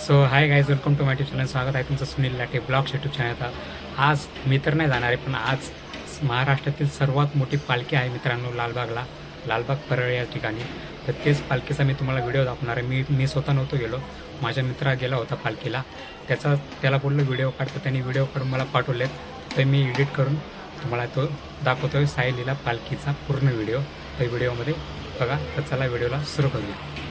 So hi guys, welcome to my YouTube channel. स्वागत आहे तुमचं Sunil Late blogs YouTube channel. आज मी तर नाही जाणार आहे, पण आज महाराष्ट्रातील सर्वात मोठी पालखी आहे मित्रांनो लालबाग परळ या ठिकाणी. तर तेच पालखीचा मी तुम्हाला व्हिडिओ दाखवणार आहे. मी स्वतः नव्हतो गेलो, माझा मित्र गेला होता पालखीला. त्याला बोललो व्हिडिओ काढतो, त्यांनी व्हिडिओ काढून मला पाठवलेत. तर मी एडिट करून तुम्हाला तो दाखवतोय सायलीला पालखीचा पूर्ण व्हिडिओ. त्या व्हिडिओमध्ये बघा. तर चला व्हिडिओला सुरू करूया.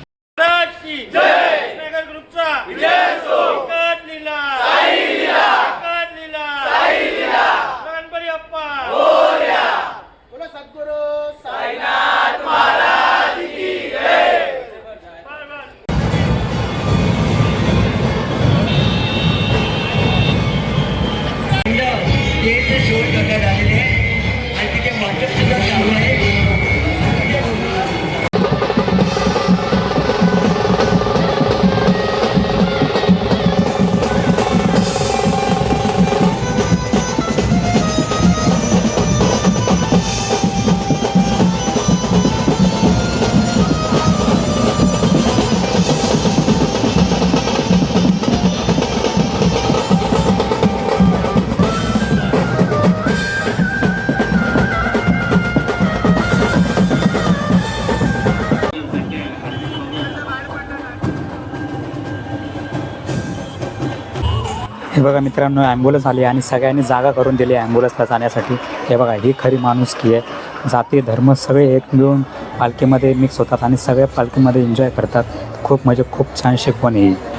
हे बघा मित्रांनो, ॲम्ब्युलन्स आली आणि सगळ्यांनी जागा करून दिली ॲम्ब्युलन्सला जाण्यासाठी. हे बघा, ही खरी माणुसकी आहे. जाती धर्म सगळे एक मिळून पालखीमध्ये मिक्स होतात आणि सगळे पालखीमध्ये एन्जॉय करतात. खूप छान शिकवण आहे.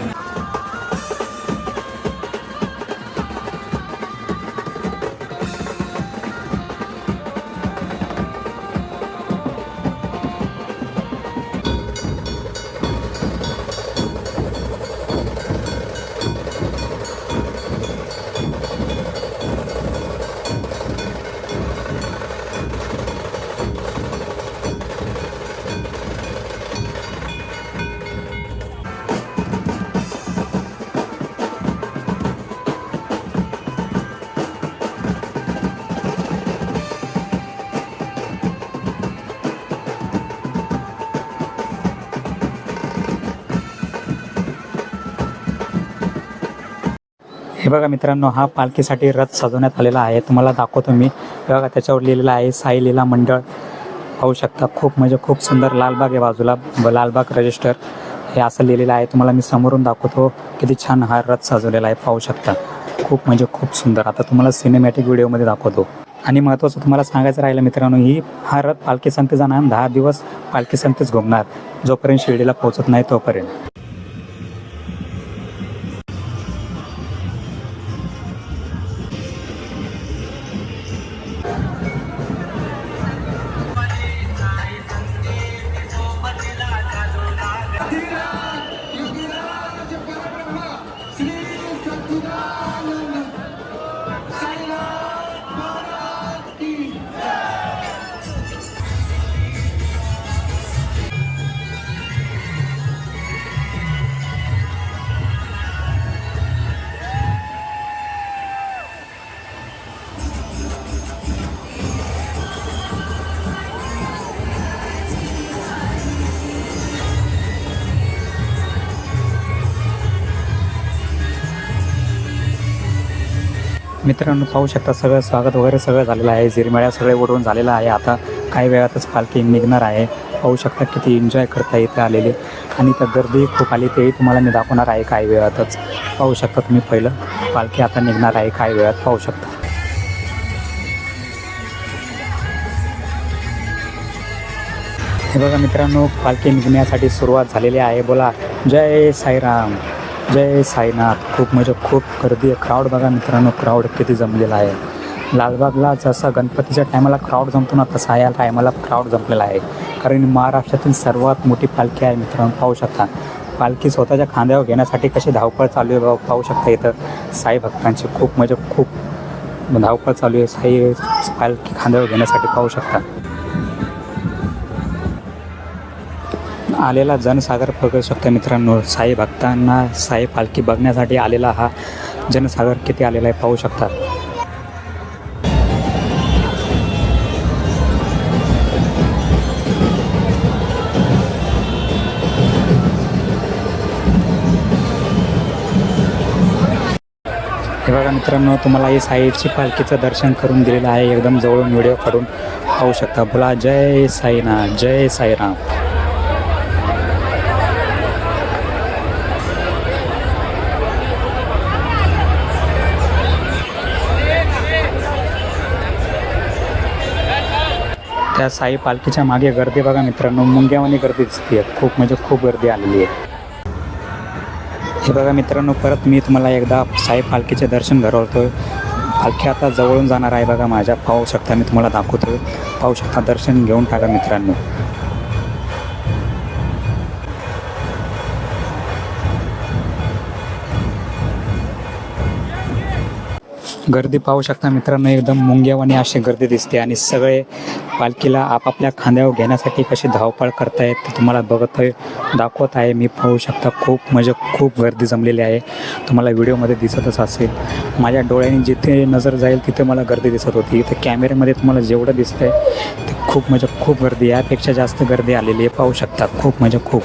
हे बघा मित्रांनो, हा पालखीसाठी रथ सजवण्यात आलेला आहे. तुम्हाला दाखवतो मी. बघा, त्याच्यावर लिहिलेलं आहे साई लीला मंडळ. पाहू शकता. खूप सुंदर. लालबाग आहे बाजूला, लालबाग रजिस्टर हे असं लिहिलेलं आहे. तुम्हाला मी समोरून दाखवतो किती छान हा रथ सजवलेला आहे. पाहू शकता. खूप सुंदर. आता तुम्हाला सिनेमॅटिक व्हिडिओमध्ये दाखवतो. आणि महत्त्वाचं तुम्हाला सांगायचं राहिलं मित्रांनो, हा रथ पालखी संते जाणार 10 दिवस पालखी संतेच घुमणार, जोपर्यंत शिर्डीला पोहोचत नाही तोपर्यंत. मित्रांनो, पाहू शकता सगळं स्वागत वगैरे सगळं झालेलं आहे. झिरमिळ्या सगळे उडवून झालेलं आहे. आता काही वेळातच पालखी निघणार आहे. पाहू शकता किती एन्जॉय करता इथे आलेले. आणि तर गर्दी खूप आली, तेही तुम्हाला मी दाखवणार आहे काही वेळातच. पाहू शकता तुम्ही. पहिलं पालखी आता निघणार आहे काही वेळात. पाहू शकता. हे बघा मित्रांनो, पालखी निघण्यासाठी सुरुवात झालेली आहे. बोला जय साईराम, जय साईनाथ. खूप गर्दी आहे. क्राऊड बघा मित्रांनो, क्राऊड किती जमलेला आहे. लालबागला जसा गणपतीच्या टायमाला क्राऊड जमतो ना, तसा या टायमाला क्राऊड जमलेला आहे. कारण महाराष्ट्रातील सर्वात मोठी पालखी आहे मित्रांनो. पाहू शकता. पालखी स्वतःच्या खांद्यावर घेण्यासाठी कशी धावपळ चालू आहे पाहू शकता. इथं साई भक्तांची खूप धावपळ चालू आहे साई पालखी खांद्यावर घेण्यासाठी. पाहू शकता. आलेला जनसागर बघू शकता मित्रांनो. साई भक्तांना साई पालखी बघण्यासाठी आलेला हा जनसागर किती आलेला आहे पाहू शकता. हे बघा मित्रांनो, तुम्हाला ही साईची पालखीचं दर्शन करून दिलेलं आहे. एकदम जवळून व्हिडिओ काढून पाहू शकता. बोला जय साईनाथ, जय साईराम. त्या साई पालखीच्या मागे गर्दी बघा मित्रांनो, मुंग्यावानी गर्दी दिसते. खूप म्हणजे खूप गर्दी आलेली आहे. हे बघा मित्रांनो, परत मी तुम्हाला एकदा साई पालखीचे दर्शन घडवतोय. पालखी आता जवळून जाणार आहे बघा माझ्या. पाहू शकता, मी तुम्हाला दाखवतोय. पाहू शकता, दर्शन घेऊन टाका मित्रांनो. गर्दी पाहू शकता मित्रांनो, एकदम मुंग्यावानी अशी गर्दी दिसते आणि सगळे पालखीला आपापल्या खांद्यावर घेण्यासाठी कशी धावपळ करतायत ते तुम्हाला दाखवत आहे मी. पाहू शकता, खूप म्हणजे खूप गर्दी जमलेली आहे. तुम्हाला व्हिडिओमध्ये दिसतच असेल. माझ्या डोळ्यांनी जिथे नजर जाईल तिथे मला गर्दी दिसत होती. इथे कॅमेऱ्यामध्ये तुम्हाला जेवढं दिसतंय ते खूप म्हणजे खूप गर्दी, यापेक्षा जास्त गर्दी आलेली आहे. पाहू शकता, खूप म्हणजे खूप.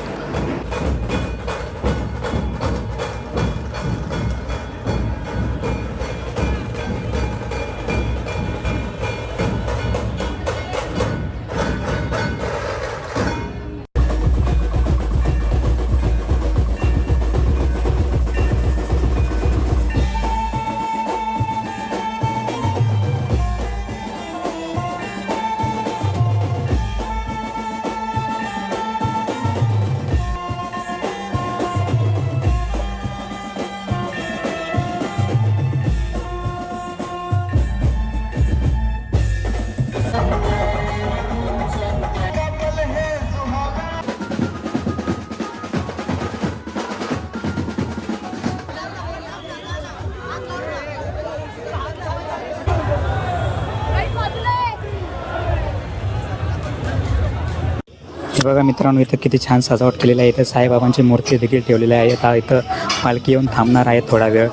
हे बघा मित्रांनो, इथं किती छान सजावट केलेली आहे. इथं साईबाबांची मूर्ती देखील ठेवलेली आहे. आता इथं पालखी येऊन थांबणार आहे थोडा वेळ.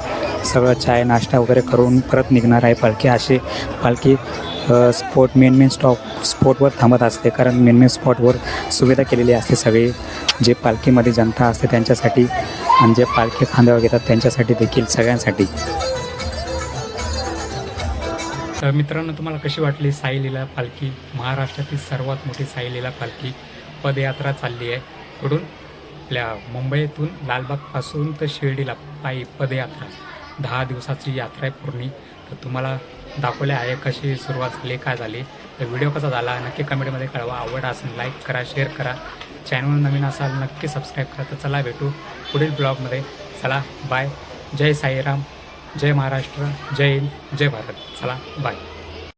सगळं चाय नाश्ता वगैरे करून परत निघणार आहे पालखी. अशी पालखी मेन स्पॉटवर थांबत असते, कारण मेन स्पॉटवर सुविधा केलेली असते सगळी. जे पालखीमध्ये जनता असते त्यांच्यासाठी आणि जे पालखी खांद्यावर घेतात त्यांच्यासाठी देखील, सगळ्यांसाठी. तर मित्रांनो, तुम्हाला कशी वाटली साई लीला पालखी? महाराष्ट्रातील सर्वात मोठी साई लीला पालखी पदयात्रा चालली आहे. कुठून? आपल्या मुंबईतून लालबागपासून तर शिर्डीला पायी पदयात्रा 10 दिवसाची यात्रा आहे पूर्ण. तर तुम्हाला दाखवले आहे कशी सुरुवात झाली, काय झाली. तर व्हिडिओ कसा झाला नक्की कमेंटमध्ये कळवा. आवड असेल लाईक करा, शेअर करा. चॅनल नवीन असाल नक्की सबस्क्राईब करा. तर चला भेटू पुढील ब्लॉगमध्ये. चला बाय. जय साईराम, जय महाराष्ट्र, जय हिंद, जय भारत. चला बाय.